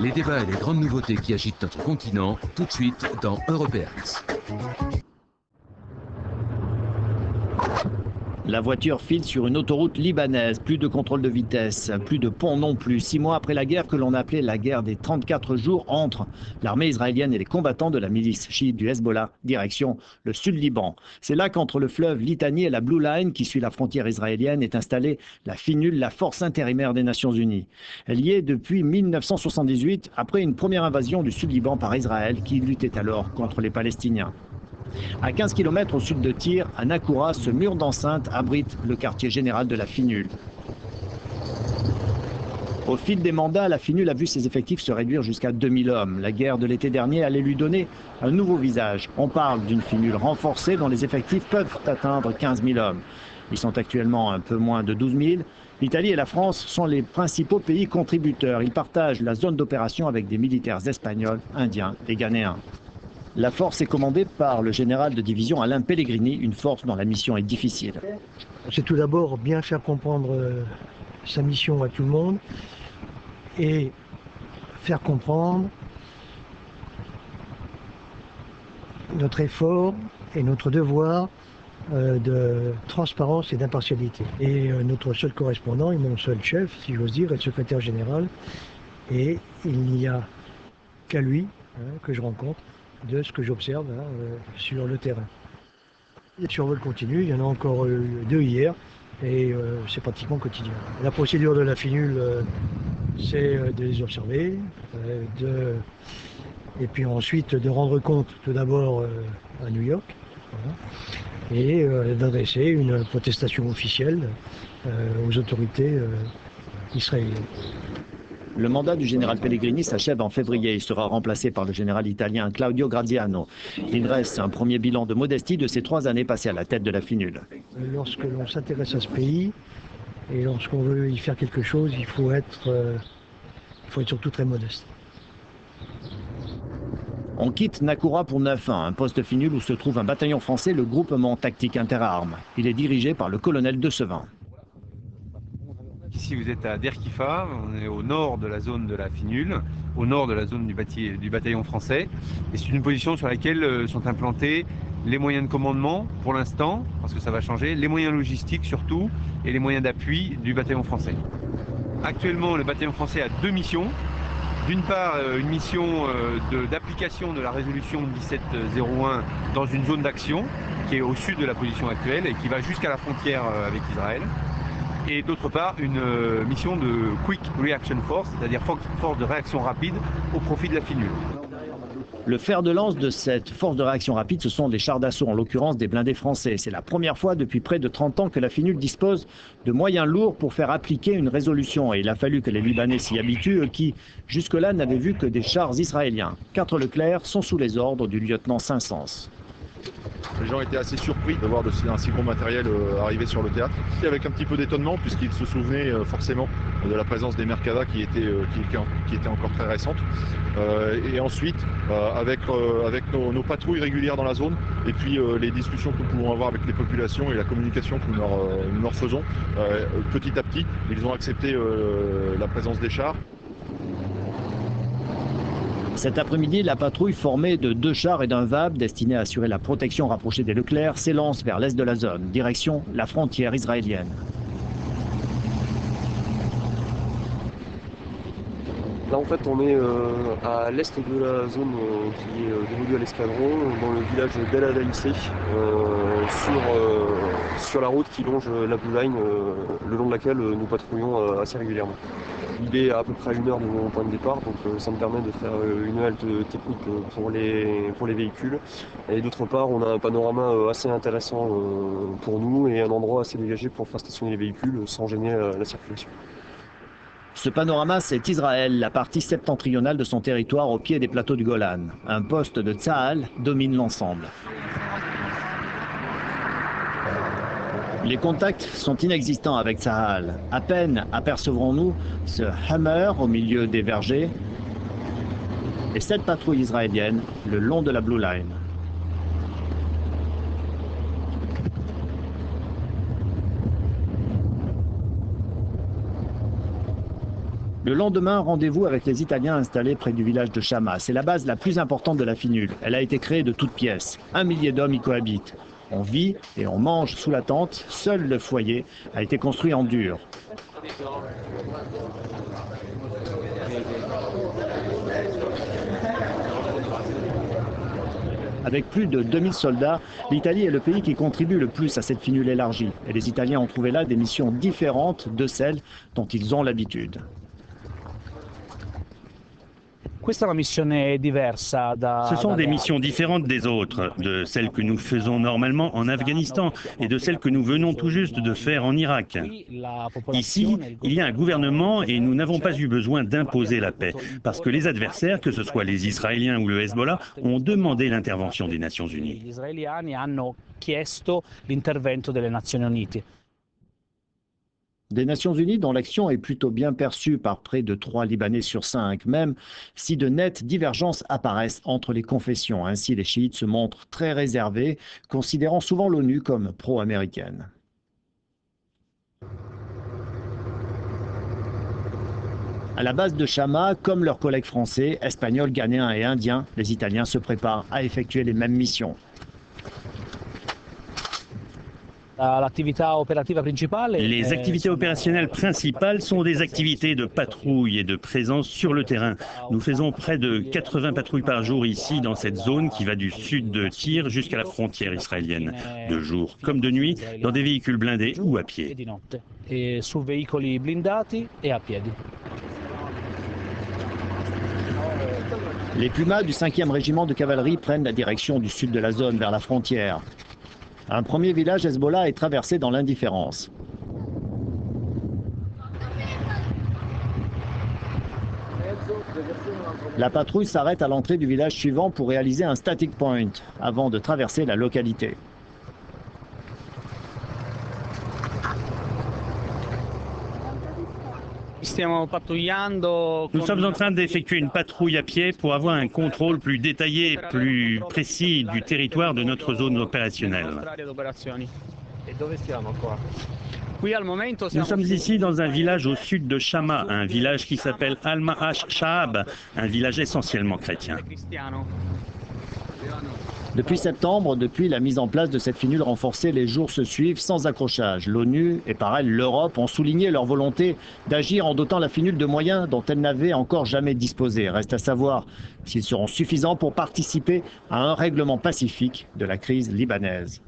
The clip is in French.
Les débats et les grandes nouveautés qui agitent notre continent, tout de suite dans Europe-Hertz. La voiture file sur une autoroute libanaise, plus de contrôle de vitesse, plus de pont non plus. 6 mois après la guerre que l'on appelait la guerre des 34 jours entre l'armée israélienne et les combattants de la milice chiite du Hezbollah, direction le sud Liban. C'est là qu'entre le fleuve Litani et la Blue Line, qui suit la frontière israélienne, est installée la FINUL, la force intérimaire des Nations Unies. Elle y est depuis 1978, après une première invasion du sud Liban par Israël, qui luttait alors contre les Palestiniens. À 15 km au sud de Tyr, à Nakoura, ce mur d'enceinte abrite le quartier général de la FINUL. Au fil des mandats, la FINUL a vu ses effectifs se réduire jusqu'à 2000 hommes. La guerre de l'été dernier allait lui donner un nouveau visage. On parle d'une FINUL renforcée dont les effectifs peuvent atteindre 15 000 hommes. Ils sont actuellement un peu moins de 12 000. L'Italie et la France sont les principaux pays contributeurs. Ils partagent la zone d'opération avec des militaires espagnols, indiens et ghanéens. La force est commandée par le général de division Alain Pellegrini, une force dont la mission est difficile. C'est tout d'abord bien faire comprendre sa mission à tout le monde et faire comprendre notre effort et notre devoir de transparence et d'impartialité. Et notre seul correspondant et mon seul chef, si j'ose dire, est le secrétaire général. Et il n'y a qu'à lui que je rencontre de ce que j'observe sur le terrain. Les survols continuent, il y en a encore 2 hier et c'est pratiquement quotidien. La procédure de la FINUL, c'est de les observer, et puis ensuite de rendre compte tout d'abord à New York, et d'adresser une protestation officielle aux autorités israéliennes. Le mandat du général Pellegrini s'achève en février. Il sera remplacé par le général italien Claudio Graziano. Il dresse un premier bilan de modestie de ces 3 années passées à la tête de la FINUL. Lorsque l'on s'intéresse à ce pays et lorsqu'on veut y faire quelque chose, il faut être surtout très modeste. On quitte Nakoura pour 9 ans, un poste FINUL où se trouve un bataillon français, le groupement tactique interarmes. Il est dirigé par le colonel Decevin. Ici, vous êtes à Derkifa, on est au nord de la zone de la FINUL, au nord de la zone du bataillon français. Et c'est une position sur laquelle sont implantés les moyens de commandement pour l'instant, parce que ça va changer, les moyens logistiques surtout, et les moyens d'appui du bataillon français. Actuellement, le bataillon français a 2 missions. D'une part, une mission d'application de la résolution 1701 dans une zone d'action qui est au sud de la position actuelle et qui va jusqu'à la frontière avec Israël. Et d'autre part, une mission de Quick Reaction Force, c'est-à-dire force de réaction rapide au profit de la FINUL. Le fer de lance de cette force de réaction rapide, ce sont des chars d'assaut, en l'occurrence des blindés français. C'est la première fois depuis près de 30 ans que la FINUL dispose de moyens lourds pour faire appliquer une résolution. Et il a fallu que les Libanais s'y habituent, eux qui, jusque-là, n'avaient vu que des chars israéliens. 4 Leclerc sont sous les ordres du lieutenant Saint-Saëns. Les gens étaient assez surpris de voir un si gros matériel arriver sur le théâtre, avec un petit peu d'étonnement puisqu'ils se souvenaient forcément de la présence des Merkava qui était encore très récente. Et ensuite, avec nos patrouilles régulières dans la zone et puis les discussions que nous pouvons avoir avec les populations et la communication que nous leur faisons, petit à petit, ils ont accepté la présence des chars. Cet après-midi, la patrouille formée de 2 chars et d'un VAB destiné à assurer la protection rapprochée des Leclerc s'élance vers l'est de la zone, direction la frontière israélienne. Là en fait on est à l'est de la zone qui est dévolue à l'escadron, dans le village d'El Adalissé, sur la route qui longe la Blue Line, le long de laquelle nous patrouillons assez régulièrement. Il est à peu près à 1 heure de mon point de départ, donc ça me permet de faire une halte technique pour les véhicules. Et d'autre part, on a un panorama assez intéressant pour nous et un endroit assez dégagé pour faire stationner les véhicules sans gêner la circulation. Ce panorama, c'est Israël, la partie septentrionale de son territoire au pied des plateaux du Golan. Un poste de Tsahal domine l'ensemble. Les contacts sont inexistants avec Tsahal. À peine apercevrons-nous ce Hammer au milieu des vergers et 7 patrouilles israéliennes le long de la Blue Line. Le lendemain, rendez-vous avec les Italiens installés près du village de Chama. C'est la base la plus importante de la Finule. Elle a été créée de toutes pièces. 1 millier d'hommes y cohabitent. On vit et on mange sous la tente. Seul le foyer a été construit en dur. Avec plus de 2000 soldats, l'Italie est le pays qui contribue le plus à cette finule élargie. Et les Italiens ont trouvé là des missions différentes de celles dont ils ont l'habitude. Ce sont des missions différentes des autres, de celles que nous faisons normalement en Afghanistan et de celles que nous venons tout juste de faire en Irak. Ici, il y a un gouvernement et nous n'avons pas eu besoin d'imposer la paix, parce que les adversaires, que ce soit les Israéliens ou le Hezbollah, ont demandé l'intervention des Nations Unies. Des Nations Unies dont l'action est plutôt bien perçue par près de 3 Libanais sur 5, même si de nettes divergences apparaissent entre les confessions. Ainsi, les chiites se montrent très réservés, considérant souvent l'ONU comme pro-américaine. À la base de Chama, comme leurs collègues français, espagnols, ghanéens et indiens, les Italiens se préparent à effectuer les mêmes missions. Les activités opérationnelles principales sont des activités de patrouille et de présence sur le terrain. Nous faisons près de 80 patrouilles par jour ici, dans cette zone qui va du sud de Tyr jusqu'à la frontière israélienne, de jour comme de nuit, dans des véhicules blindés ou à pied. Les Pumas du 5e régiment de cavalerie prennent la direction du sud de la zone, vers la frontière. Un premier village Hezbollah est traversé dans l'indifférence. La patrouille s'arrête à l'entrée du village suivant pour réaliser un static point avant de traverser la localité. Nous sommes en train d'effectuer une patrouille à pied pour avoir un contrôle plus détaillé et plus précis du territoire de notre zone opérationnelle. Nous sommes ici dans un village au sud de Chama, un village qui s'appelle Al-Ma'ash Sha'ab, un village essentiellement chrétien. Depuis septembre, depuis la mise en place de cette finule renforcée, les jours se suivent sans accrochage. L'ONU et par elle l'Europe ont souligné leur volonté d'agir en dotant la finule de moyens dont elle n'avait encore jamais disposé. Reste à savoir s'ils seront suffisants pour participer à un règlement pacifique de la crise libanaise.